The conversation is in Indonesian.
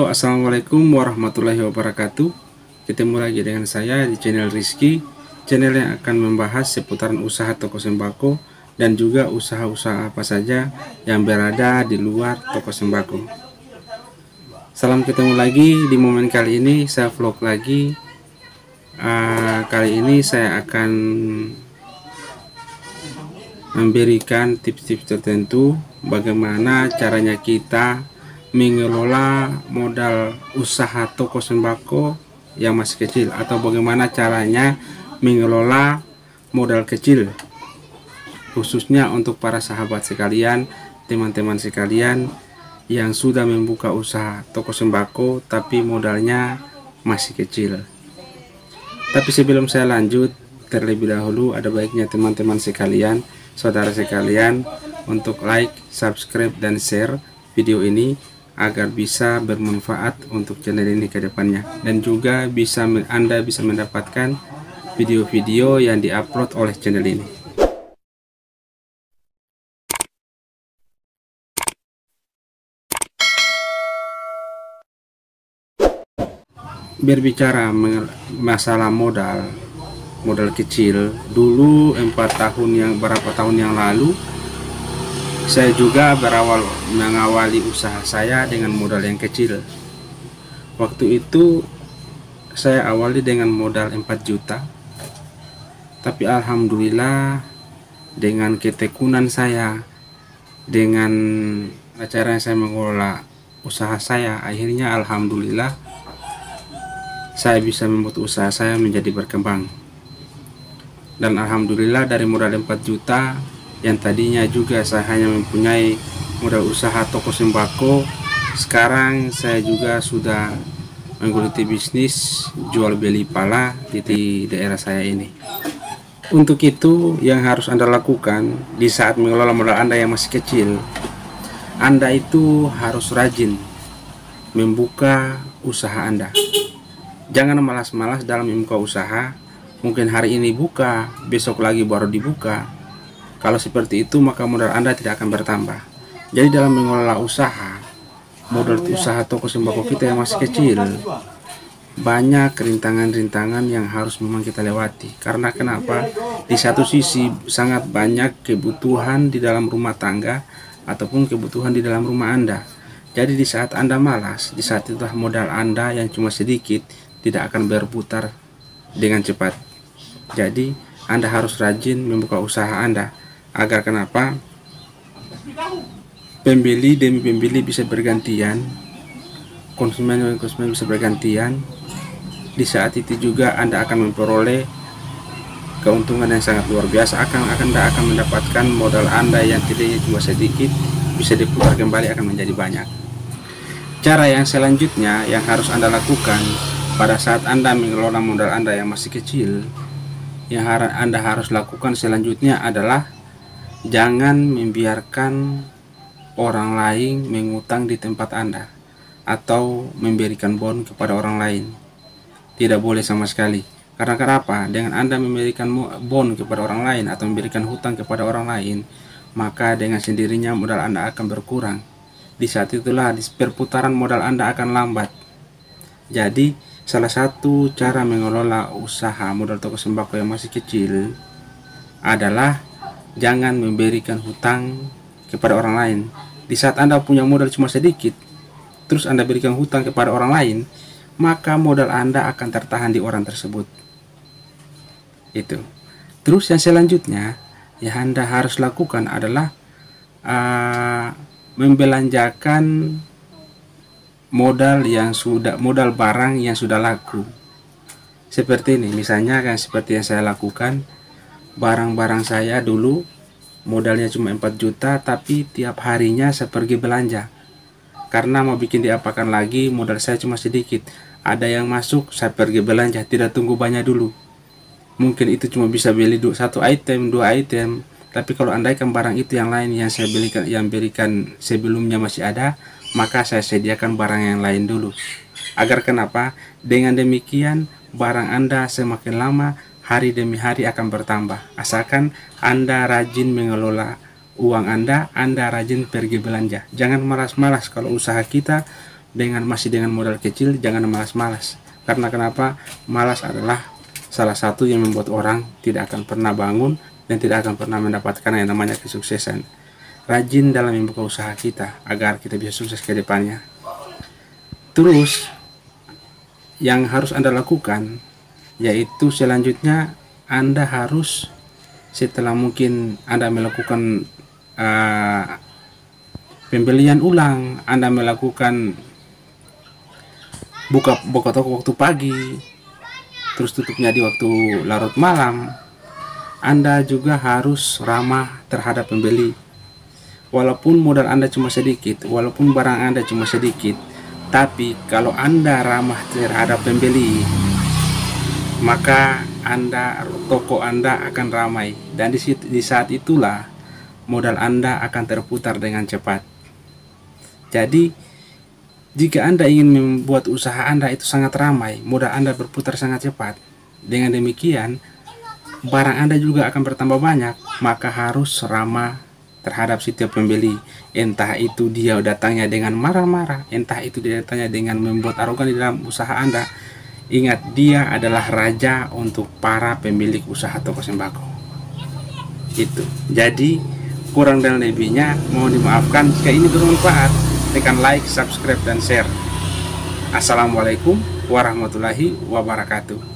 Halo, assalamualaikum warahmatullahi wabarakatuh. Ketemu lagi dengan saya di channel Rizky, channel yang akan membahas seputaran usaha toko sembako dan juga usaha-usaha apa saja yang berada di luar toko sembako. Salam ketemu lagi di momen kali ini, saya vlog lagi. Kali ini saya akan memberikan tips-tips tertentu bagaimana caranya kita mengelola modal usaha toko sembako yang masih kecil, atau bagaimana caranya mengelola modal kecil, khususnya untuk para sahabat sekalian, teman-teman sekalian yang sudah membuka usaha toko sembako tapi modalnya masih kecil. Tapi sebelum saya lanjut, terlebih dahulu ada baiknya teman-teman sekalian, saudara sekalian, untuk like, subscribe, dan share video ini agar bisa bermanfaat untuk channel ini ke depannya, dan juga Anda bisa mendapatkan video-video yang diupload oleh channel ini. Berbicara masalah modal kecil, dulu berapa tahun yang lalu saya juga mengawali usaha saya dengan modal yang kecil. Waktu itu saya awali dengan modal 4 juta. Tapi alhamdulillah dengan ketekunan saya, dengan cara saya mengelola usaha saya, akhirnya alhamdulillah saya bisa membuat usaha saya menjadi berkembang. Dan alhamdulillah dari modal 4 juta yang tadinya juga saya hanya mempunyai modal usaha toko sembako, sekarang saya juga sudah menggeluti bisnis jual beli pala di daerah saya ini. Untuk itu yang harus Anda lakukan di saat mengelola modal Anda yang masih kecil, Anda itu harus rajin membuka usaha Anda. Jangan malas-malas dalam membuka usaha. Mungkin hari ini buka, besok lagi baru dibuka. Kalau seperti itu, maka modal Anda tidak akan bertambah. Jadi dalam mengelola usaha, modal usaha toko sembako kita yang masih kecil, banyak rintangan-rintangan yang harus memang kita lewati. Karena kenapa? Di satu sisi sangat banyak kebutuhan di dalam rumah tangga ataupun kebutuhan di dalam rumah Anda. Jadi di saat Anda malas, di saat itulah modal Anda yang cuma sedikit tidak akan berputar dengan cepat. Jadi Anda harus rajin membuka usaha Anda, agar kenapa? Pembeli demi pembeli bisa bergantian, konsumen demi konsumen bisa bergantian. Di saat itu juga Anda akan memperoleh keuntungan yang sangat luar biasa. Anda akan mendapatkan modal Anda yang tadinya cuma sedikit bisa diputar kembali, akan menjadi banyak. Cara yang selanjutnya yang harus Anda lakukan pada saat Anda mengelola modal Anda yang masih kecil, yang Anda harus lakukan selanjutnya adalah jangan membiarkan orang lain mengutang di tempat Anda atau memberikan bon kepada orang lain. Tidak boleh sama sekali. Karena kenapa? Dengan Anda memberikan bon kepada orang lain atau memberikan hutang kepada orang lain, maka dengan sendirinya modal Anda akan berkurang. Di saat itulah perputaran modal Anda akan lambat. Jadi salah satu cara mengelola usaha modal toko sembako yang masih kecil adalah jangan memberikan hutang kepada orang lain. Di saat Anda punya modal cuma sedikit, terus Anda berikan hutang kepada orang lain, maka modal Anda akan tertahan di orang tersebut. Itu. Terus yang selanjutnya yang Anda harus lakukan adalah membelanjakan modal barang yang sudah laku. Seperti ini, misalnya kan seperti yang saya lakukan. Barang-barang saya dulu modalnya cuma 4 juta, tapi tiap harinya saya pergi belanja. Karena mau bikin diapakan lagi, modal saya cuma sedikit. Ada yang masuk, saya pergi belanja, tidak tunggu banyak dulu. Mungkin itu cuma bisa beli 1 item, 2 item. Tapi kalau andaikan barang itu yang lain yang saya berikan sebelumnya masih ada, maka saya sediakan barang yang lain dulu. Agar kenapa? Dengan demikian barang Anda semakin lama, hari demi hari akan bertambah. Asalkan Anda rajin mengelola uang Anda rajin pergi belanja. Jangan malas-malas kalau usaha kita masih dengan modal kecil, jangan malas-malas. Karena kenapa? Malas adalah salah satu yang membuat orang tidak akan pernah bangun dan tidak akan pernah mendapatkan yang namanya kesuksesan. Rajin dalam membuka usaha kita agar kita bisa sukses ke depannya. Terus yang harus Anda lakukan yaitu selanjutnya Anda harus, setelah mungkin Anda melakukan pembelian ulang, Anda melakukan buka toko waktu pagi, terus tutupnya di waktu larut malam, Anda juga harus ramah terhadap pembeli. Walaupun modal Anda cuma sedikit, walaupun barang Anda cuma sedikit, tapi kalau Anda ramah terhadap pembeli, maka toko Anda akan ramai, dan di saat itulah modal Anda akan terputar dengan cepat. Jadi jika Anda ingin membuat usaha Anda itu sangat ramai, modal Anda berputar sangat cepat, dengan demikian barang Anda juga akan bertambah banyak, maka harus ramah terhadap setiap pembeli. Entah itu dia datangnya dengan marah-marah, entah itu dia datangnya dengan membuat arogan di dalam usaha Anda. Ingat, dia adalah raja untuk para pemilik usaha toko sembako. Itu. Jadi kurang dan lebihnya mohon dimaafkan. Jika ini bermanfaat, tekan like, subscribe, dan share. Assalamualaikum warahmatullahi wabarakatuh.